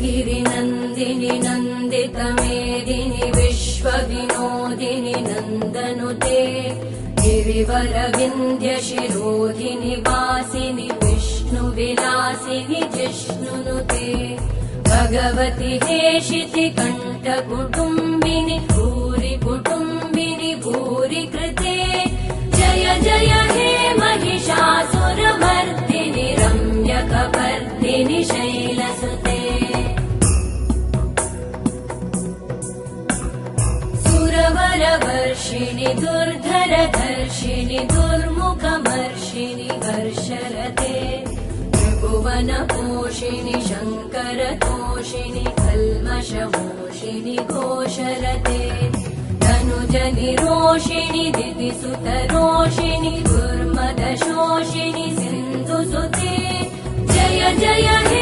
गिरिनन्दिनि नन्दितमेदिनि विश्वविनोदिनि नन्दनुते गिरिवरविन्ध्यशिरोधिनि वासिनि विष्णुविलासिनि जिष्णुनुते भगवति हेशिति कण्ठकुटुम्बिनि भूरि कुटुम्बिनि भूरि कृते जय जय हे महिषासुरमर्दिनि रम्यकपर्दिनि शैलसुते सुरवरवर्षिणि दुर्धरधर्षिणि दुर्मुखमर्षिणि हर्षरते त्रिभुवनपोषिणि शङ्करतोषिणि कल्मषमोषिणि घोषरते तनुजनिरोषिणि दितिसुतरोषिणि दुर्मदशोषिणि सिन्धुसुते जय जय हे